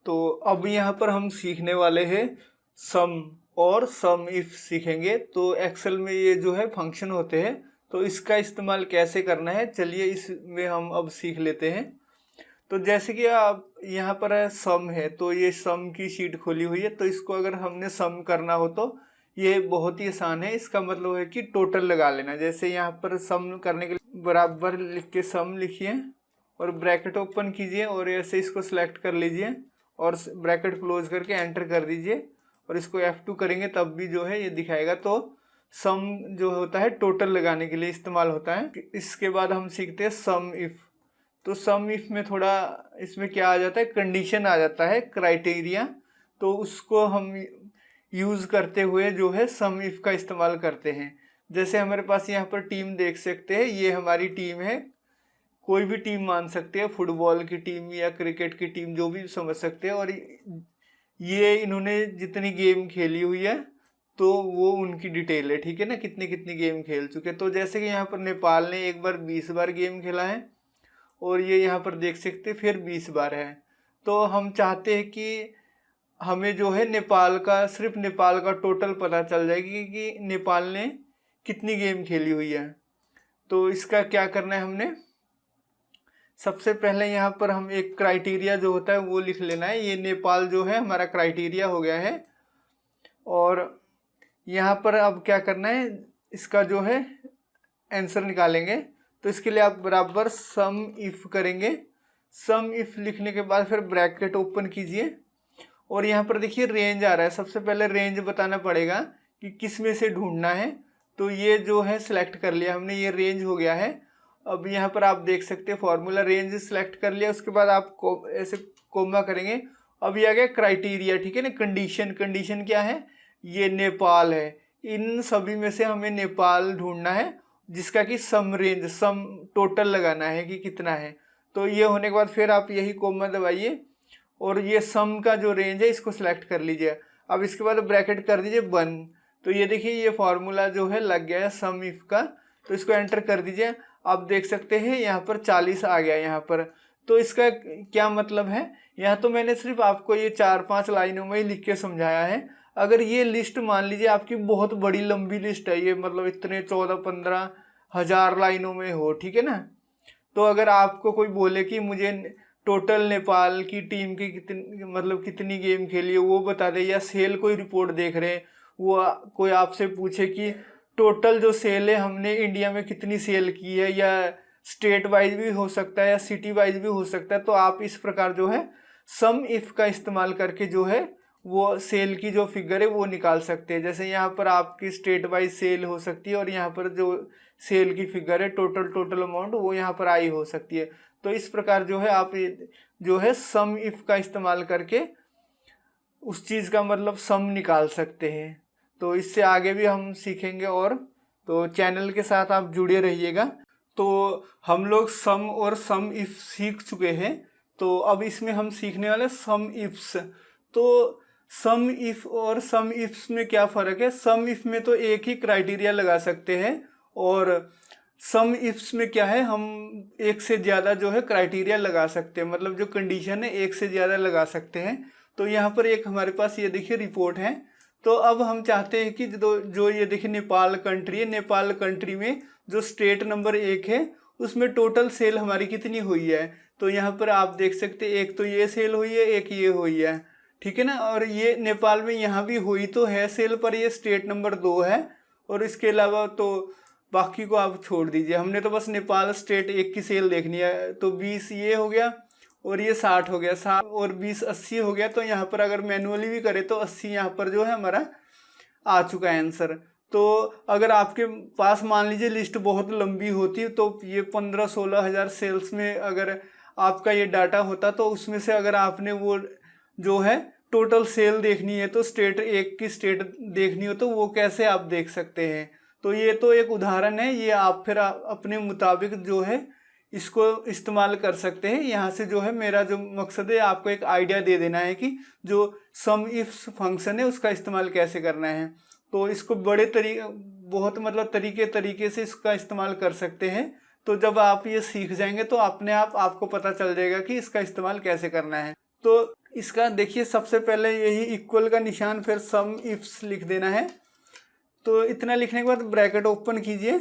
तो अब यहाँ पर हम सीखने वाले हैं सम और सम इफ सीखेंगे। तो एक्सेल में ये जो है फंक्शन होते हैं, तो इसका इस्तेमाल कैसे करना है चलिए इसमें हम अब सीख लेते हैं। तो जैसे कि आप यहाँ पर है सम है, तो ये सम की शीट खोली हुई है, तो इसको अगर हमने सम करना हो तो ये बहुत ही आसान है। इसका मतलब है कि टोटल लगा लेना। जैसे यहाँ पर सम करने के लिए बराबर लिख के सम लिखिए और ब्रैकेट ओपन कीजिए और ऐसे इसको सिलेक्ट कर लीजिए और ब्रैकेट क्लोज करके एंटर कर दीजिए और इसको F2 करेंगे तब भी जो है ये दिखाएगा। तो सम जो होता है टोटल लगाने के लिए इस्तेमाल होता है। इसके बाद हम सीखते हैं सम इफ। तो सम इफ में थोड़ा इसमें क्या आ जाता है, कंडीशन आ जाता है, क्राइटेरिया। तो उसको हम यूज़ करते हुए जो है सम इफ का इस्तेमाल करते हैं। जैसे हमारे पास यहाँ पर टीम देख सकते हैं, ये हमारी टीम है, कोई भी टीम मान सकते हैं, फुटबॉल की टीम या क्रिकेट की टीम, जो भी समझ सकते हैं। और ये इन्होंने जितनी गेम खेली हुई है तो वो उनकी डिटेल है, ठीक है ना, कितनी कितनी गेम खेल चुके। तो जैसे कि यहाँ पर नेपाल ने एक बार 20 बार गेम खेला है और ये यहाँ पर देख सकते हैं फिर 20 बार है। तो हम चाहते हैं कि हमें जो है नेपाल का, सिर्फ नेपाल का टोटल पता चल जाएगी कि नेपाल ने कितनी गेम खेली हुई है। तो इसका क्या करना है, हमने सबसे पहले यहाँ पर हम एक क्राइटेरिया जो होता है वो लिख लेना है। ये नेपाल जो है हमारा क्राइटेरिया हो गया है। और यहाँ पर अब क्या करना है, इसका जो है आंसर निकालेंगे। तो इसके लिए आप बराबर सम इफ करेंगे। सम इफ लिखने के बाद फिर ब्रैकेट ओपन कीजिए और यहाँ पर देखिए रेंज आ रहा है। सबसे पहले रेंज बताना पड़ेगा कि किस में से ढूंढना है। तो ये जो है सिलेक्ट कर लिया हमने, ये रेंज हो गया है। अब यहाँ पर आप देख सकते हैं फॉर्मूला, रेंज सिलेक्ट कर लिया, उसके बाद आप ऐसे कोमा करेंगे। अब ये आ गया क्राइटेरिया, ठीक है ना। कंडीशन, कंडीशन क्या है, ये नेपाल है। इन सभी में से हमें नेपाल ढूंढना है जिसका कि सम रेंज, सम टोटल लगाना है कि कितना है। तो ये होने के बाद फिर आप यही कोमा दबाइए और ये सम का जो रेंज है इसको सिलेक्ट कर लीजिए। अब इसके बाद ब्रैकेट कर दीजिए बंद। तो ये देखिए ये फॉर्मूला जो है लग गया है सम इफ का। तो इसको एंटर कर दीजिए। आप देख सकते हैं यहाँ पर 40 आ गया यहाँ पर। तो इसका क्या मतलब है, यहाँ तो मैंने सिर्फ आपको ये 4-5 लाइनों में ही लिख के समझाया है। अगर ये लिस्ट मान लीजिए आपकी बहुत बड़ी लंबी लिस्ट है, ये मतलब इतने 14-15 हज़ार लाइनों में हो, ठीक है ना। तो अगर आपको कोई बोले कि मुझे टोटल नेपाल की टीम की कितनी, मतलब कितनी गेम खेली है वो बता दे, या सेल कोई रिपोर्ट देख रहे हैं, वो कोई आपसे पूछे कि टोटल जो सेल है हमने इंडिया में कितनी सेल की है, या स्टेट वाइज भी हो सकता है या सिटी वाइज भी हो सकता है, तो आप इस प्रकार जो है सम इफ का इस्तेमाल करके जो है वो सेल की जो फिगर है वो निकाल सकते हैं। जैसे यहाँ पर आपकी स्टेट वाइज सेल हो सकती है और यहाँ पर जो सेल की फिगर है टोटल अमाउंट वो यहाँ पर आई हो सकती है। तो इस प्रकार जो है आप जो है सम इफ का इस्तेमाल करके उस चीज़ का मतलब सम निकाल सकते हैं। तो इससे आगे भी हम सीखेंगे और तो चैनल के साथ आप जुड़े रहिएगा। तो हम लोग सम और सम इफ सीख चुके हैं, तो अब इसमें हम सीखने वाले सम इफ्स। तो सम इफ और सम इफ्स में क्या फ़र्क है, सम इफ में तो एक ही क्राइटेरिया लगा सकते हैं और सम इफ्स में क्या है, हम एक से ज़्यादा जो है क्राइटेरिया लगा सकते हैं, मतलब जो कंडीशन है एक से ज़्यादा लगा सकते हैं। तो यहाँ पर एक हमारे पास ये देखिए रिपोर्ट है। तो अब हम चाहते हैं कि जो ये देखिए नेपाल कंट्री है, नेपाल कंट्री में जो स्टेट नंबर 1 है उसमें टोटल सेल हमारी कितनी हुई है। तो यहाँ पर आप देख सकते हैं एक तो ये सेल हुई है, एक ये हुई है, ठीक है ना। और ये नेपाल में यहाँ भी हुई तो है सेल, पर ये स्टेट नंबर 2 है। और इसके अलावा तो बाकी को आप छोड़ दीजिए, हमने तो बस नेपाल स्टेट 1 की सेल देखनी है। तो 20 ये हो गया और ये 60 हो गया, 60 और 20 80 हो गया। तो यहाँ पर अगर मैनुअली भी करें तो 80 यहाँ पर जो है हमारा आ चुका है आंसर। तो अगर आपके पास मान लीजिए लिस्ट बहुत लंबी होती तो ये 15-16 हज़ार सेल्स में अगर आपका ये डाटा होता तो उसमें से अगर आपने वो जो है टोटल सेल देखनी है तो स्टेट 1 की स्टेट देखनी हो तो वो कैसे आप देख सकते हैं। तो ये तो एक उदाहरण है, ये आप फिर अपने मुताबिक जो है इसको इस्तेमाल कर सकते हैं। यहाँ से जो है मेरा जो मकसद है आपको एक आइडिया दे देना है कि जो सम इफ फंक्शन है उसका इस्तेमाल कैसे करना है। तो इसको बड़े बहुत मतलब तरीके से इसका इस्तेमाल कर सकते हैं। तो जब आप ये सीख जाएंगे तो अपने आप आपको पता चल जाएगा कि इसका इस्तेमाल कैसे करना है। तो इसका देखिए सबसे पहले यही इक्वल का निशान, फिर सम इफ्स लिख देना है। तो इतना लिखने के बाद ब्रैकेट ओपन कीजिए।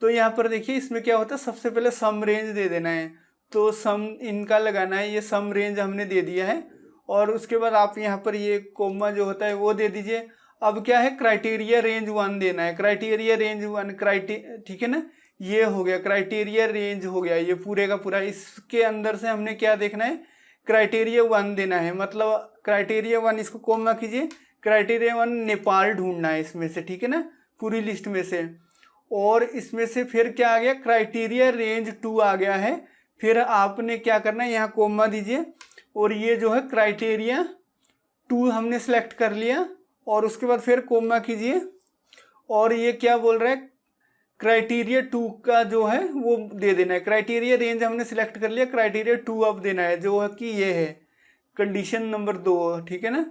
तो यहाँ पर देखिए इसमें क्या होता है, सबसे पहले सम रेंज दे देना है। तो सम इनका लगाना है, ये सम रेंज हमने दे दिया है। और उसके बाद आप यहाँ पर ये कोमा जो होता है वो दे दीजिए। अब क्या है, क्राइटेरिया रेंज 1 देना है। क्राइटेरिया रेंज 1 ठीक है ना, ये हो गया क्राइटेरिया रेंज हो गया ये पूरे का पूरा। इसके अंदर से हमने क्या देखना है, क्राइटेरिया 1 देना है। मतलब क्राइटेरिया 1, इसको कोमा कीजिए, क्राइटेरिया 1 नेपाल ढूंढना है इसमें से, ठीक है ना, पूरी लिस्ट में से। और इसमें से फिर क्या आ गया, क्राइटेरिया रेंज 2 आ गया है। फिर आपने क्या करना है, यहाँ कोमा दीजिए और ये जो है क्राइटेरिया 2 हमने सेलेक्ट कर लिया। और उसके बाद फिर कोमा कीजिए और ये क्या बोल रहा है, क्राइटेरिया 2 का जो है वो दे देना है। क्राइटेरिया रेंज हमने सिलेक्ट कर लिया, क्राइटेरिया 2 अब देना है, जो है कि ये है कंडीशन नंबर 2, ठीक है ना।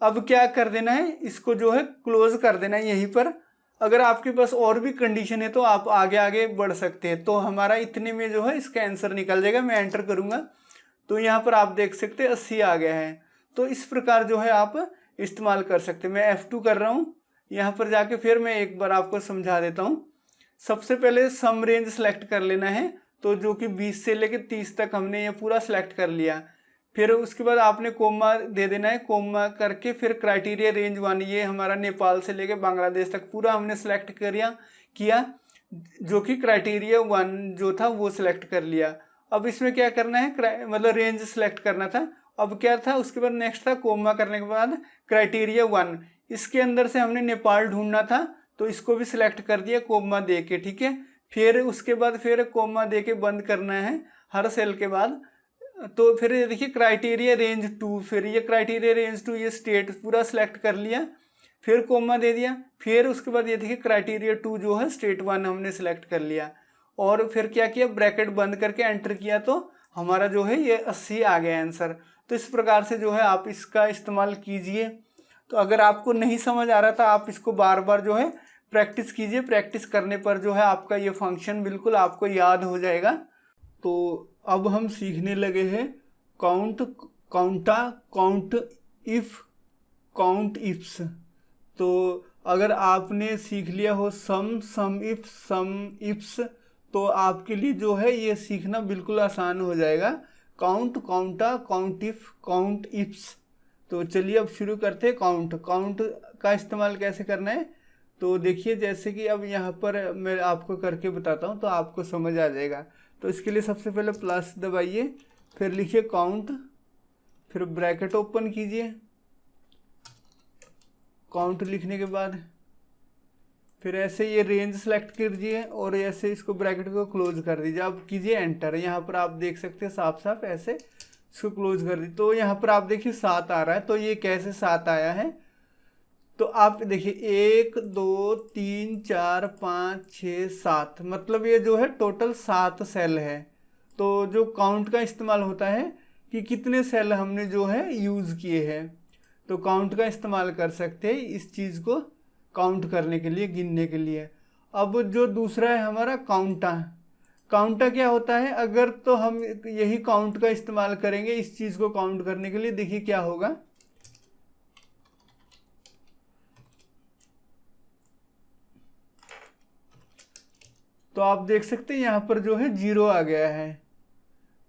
अब क्या कर देना है, इसको जो है क्लोज कर देना है यहीं पर। अगर आपके पास और भी कंडीशन है तो आप आगे आगे बढ़ सकते हैं। तो हमारा इतने में जो है इसका आंसर निकल जाएगा। मैं एंटर करूंगा तो यहाँ पर आप देख सकते हैं 80 आ गया है। तो इस प्रकार जो है आप इस्तेमाल कर सकते हैं। मैं F2 कर रहा हूँ, यहाँ पर जाके फिर मैं एक बार आपको समझा देता हूँ। सबसे पहले सम रेंज सेलेक्ट कर लेना है, तो जो कि 20 से लेकर 30 तक हमने ये पूरा सेलेक्ट कर लिया। फिर उसके बाद आपने कोमा दे देना है, कोमा करके फिर क्राइटेरिया रेंज 1, ये हमारा नेपाल से लेकर बांग्लादेश तक पूरा हमने सेलेक्ट किया, जो कि क्राइटेरिया 1 जो था वो सिलेक्ट कर लिया। अब इसमें क्या करना है, मतलब रेंज सेलेक्ट करना था। अब क्या था, उसके बाद नेक्स्ट था कोमा करने के बाद क्राइटेरिया 1, इसके अंदर से हमने नेपाल ढूंढना था, तो इसको भी सिलेक्ट कर दिया कोमा दे के, ठीक है। फिर उसके बाद फिर कोमा दे के बंद करना है हर सेल के बाद। तो फिर ये देखिए क्राइटेरिया रेंज 2, फिर ये क्राइटेरिया रेंज 2 ये स्टेट पूरा सिलेक्ट कर लिया, फिर कोमा दे दिया। फिर उसके बाद ये देखिए क्राइटेरिया 2 जो है स्टेट 1 हमने सेलेक्ट कर लिया। और फिर क्या किया, ब्रैकेट बंद करके एंटर किया, तो हमारा जो है ये 80 आ गया आंसर। तो इस प्रकार से जो है आप इसका इस्तेमाल कीजिए। तो अगर आपको नहीं समझ आ रहा था, आप इसको बार बार जो है प्रैक्टिस कीजिए। प्रैक्टिस करने पर जो है आपका ये फंक्शन बिल्कुल आपको याद हो जाएगा। तो अब हम सीखने लगे हैं count, counta, count if, count ifs. तो अगर आपने सीख लिया हो सम इफ, सम इफ्स, तो आपके लिए जो है ये सीखना बिल्कुल आसान हो जाएगा। Count, counta, count if, count ifs. तो चलिए अब शुरू करते हैं। काउंट का इस्तेमाल कैसे करना है, तो देखिए जैसे कि अब यहाँ पर मैं आपको करके बताता हूँ तो आपको समझ आ जाएगा। तो इसके लिए सबसे पहले प्लस दबाइए, फिर लिखिए काउंट, फिर ब्रैकेट ओपन कीजिए। काउंट लिखने के बाद फिर ऐसे ये रेंज सेलेक्ट कीजिए और ऐसे इसको ब्रैकेट को क्लोज कर दीजिए। अब कीजिए एंटर। यहाँ पर आप देख सकते हैं साफ साफ ऐसे इसको क्लोज कर दीजिए। तो यहाँ पर आप देखिए 7 आ रहा है। तो ये कैसे 7 आया है, तो आप देखिए 1 2 3 4 5 6 7, मतलब ये जो है टोटल 7 सेल है। तो जो काउंट का इस्तेमाल होता है कि कितने सेल हमने जो है यूज़ किए हैं, तो काउंट का इस्तेमाल कर सकते हैं इस चीज़ को काउंट करने के लिए, गिनने के लिए। अब जो दूसरा है हमारा काउंटा, काउंटा क्या होता है, अगर तो हम यही काउंट का इस्तेमाल करेंगे इस चीज़ को काउंट करने के लिए। देखिए क्या होगा, तो आप देख सकते हैं यहाँ पर जो है 0 आ गया है।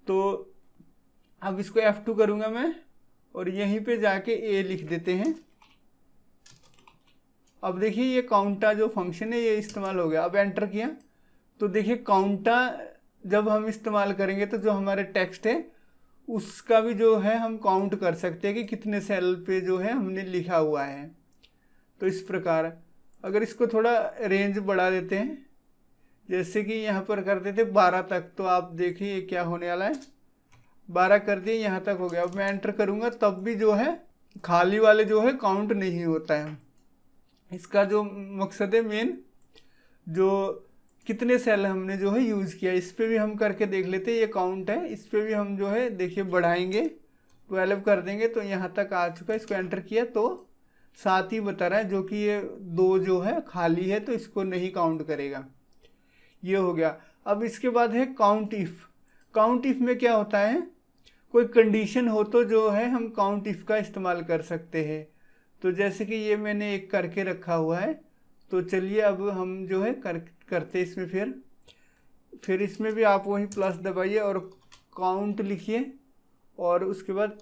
तो अब इसको F2 करूँगा मैं और यहीं पे जाके A लिख देते हैं। अब देखिए ये काउंटा जो फंक्शन है ये इस्तेमाल हो गया। अब एंटर किया तो देखिए काउंटा जब हम इस्तेमाल करेंगे तो जो हमारे टेक्स्ट है उसका भी जो है हम काउंट कर सकते हैं कि कितने सेल पे जो है हमने लिखा हुआ है। तो इस प्रकार अगर इसको थोड़ा रेंज बढ़ा देते हैं, जैसे कि यहाँ पर कर देते 12 तक, तो आप देखिए क्या होने वाला है, 12 कर दिए, यहाँ तक हो गया। अब मैं एंटर करूँगा तब भी जो है खाली वाले जो है काउंट नहीं होता है। इसका जो मकसद है मेन, जो कितने सेल हमने जो है यूज़ किया, इस पर भी हम करके देख लेते हैं। ये काउंट है, इस पर भी हम जो है देखिए बढ़ाएंगे, 12 कर देंगे तो यहाँ तक आ चुका है। इसको एंटर किया तो 7 ही बता रहा है, जो कि ये 2 जो है खाली है तो इसको नहीं काउंट करेगा। ये हो गया। अब इसके बाद है काउंट इफ। काउंट इफ में क्या होता है, कोई कंडीशन हो तो जो है हम काउंट इफ का इस्तेमाल कर सकते हैं। तो जैसे कि ये मैंने एक करके रखा हुआ है, तो चलिए अब हम जो है करते इसमें फिर इसमें भी आप वही प्लस दबाइए और काउंट लिखिए और उसके बाद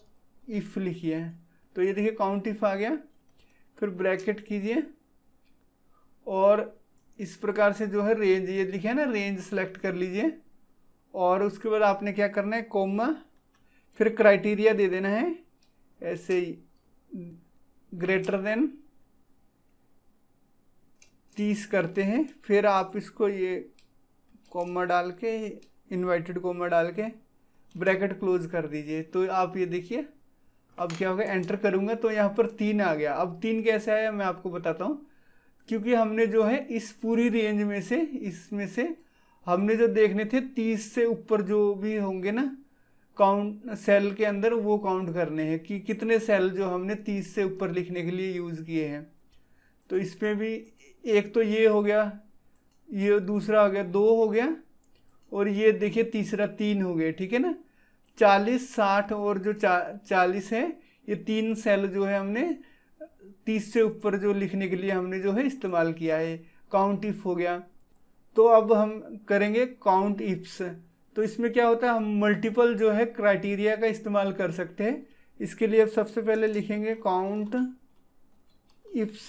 इफ़ लिखिए। तो ये देखिए काउंट इफ आ गया, फिर ब्रैकेट कीजिए और इस प्रकार से जो है रेंज, ये लिखे है ना रेंज सेलेक्ट कर लीजिए और उसके बाद आपने क्या करना है कोमा, फिर क्राइटेरिया दे देना है ऐसे ही ग्रेटर देन 30 करते हैं, फिर आप इसको ये कोमा डाल के इन्वर्टेड कोमा डाल के ब्रैकेट क्लोज कर दीजिए। तो आप ये देखिए अब क्या होगा, एंटर करूँगा तो यहाँ पर 3 आ गया। अब 3 कैसे आया मैं आपको बताता हूँ, क्योंकि हमने जो है इस पूरी रेंज में से इसमें से हमने जो देखने थे 30 से ऊपर जो भी होंगे ना काउंट सेल के अंदर, वो काउंट करने हैं कि कितने सेल जो हमने 30 से ऊपर लिखने के लिए यूज़ किए हैं। तो इसमें भी एक तो ये हो गया, ये दूसरा हो गया, 2 हो गया और ये देखिए तीसरा 3 हो गए, ठीक है ना। 40, 60 और जो 40 है, ये 3 सेल जो है हमने 30 से ऊपर जो लिखने के लिए हमने जो है इस्तेमाल किया है। काउंट इफ हो गया। तो अब हम करेंगे काउंट इफ्स। तो इसमें क्या होता है, हम मल्टीपल जो है क्राइटेरिया का इस्तेमाल कर सकते हैं। इसके लिए अब सबसे पहले लिखेंगे काउंट इफ्स,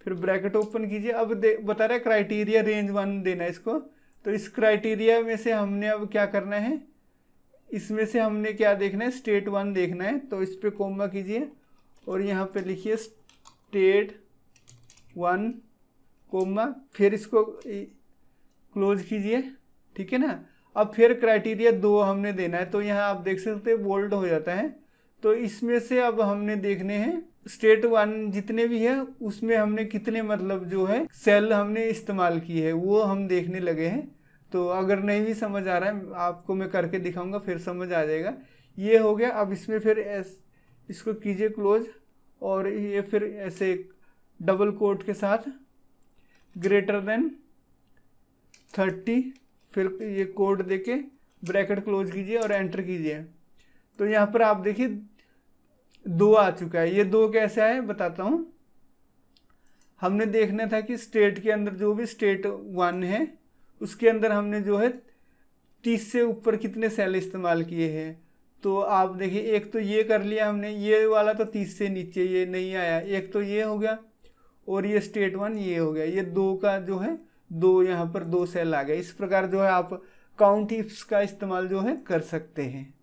फिर ब्रैकेट ओपन कीजिए। अब बता रहा है क्राइटेरिया रेंज 1 देना है इसको। तो इस क्राइटेरिया में से हमने अब क्या करना है, इसमें से हमने क्या देखना है, स्टेट 1 देखना है। तो इस पर कोमा कीजिए और यहाँ पे लिखिए स्टेट 1 कोमा, फिर इसको क्लोज कीजिए, ठीक है ना। अब फिर क्राइटेरिया 2 हमने देना है। तो यहाँ आप देख सकते हैं बोल्ड हो जाता है। तो इसमें से अब हमने देखने हैं स्टेट 1 जितने भी है उसमें हमने कितने मतलब जो है सेल हमने इस्तेमाल की है वो हम देखने लगे हैं। तो अगर नहीं भी समझ आ रहा है आपको मैं करके दिखाऊंगा, फिर समझ आ जाएगा। ये हो गया। अब इसमें फिर इसको कीजिए क्लोज और ये फिर ऐसे डबल कोट के साथ ग्रेटर देन 30, फिर ये कोड देके ब्रैकेट क्लोज कीजिए और एंटर कीजिए। तो यहाँ पर आप देखिए 2 आ चुका है। ये 2 कैसे आए बताता हूँ। हमने देखना था कि स्टेट के अंदर जो भी स्टेट 1 है उसके अंदर हमने जो है 30 से ऊपर कितने सेल इस्तेमाल किए हैं। तो आप देखिए एक तो ये कर लिया हमने, ये वाला तो 30 से नीचे ये नहीं आया, एक तो ये हो गया और ये स्टेट 1 ये हो गया। ये 2 का जो है 2 यहाँ पर 2 सेल आ गए। इस प्रकार जो है आप काउंट इफ्स का इस्तेमाल जो है कर सकते हैं।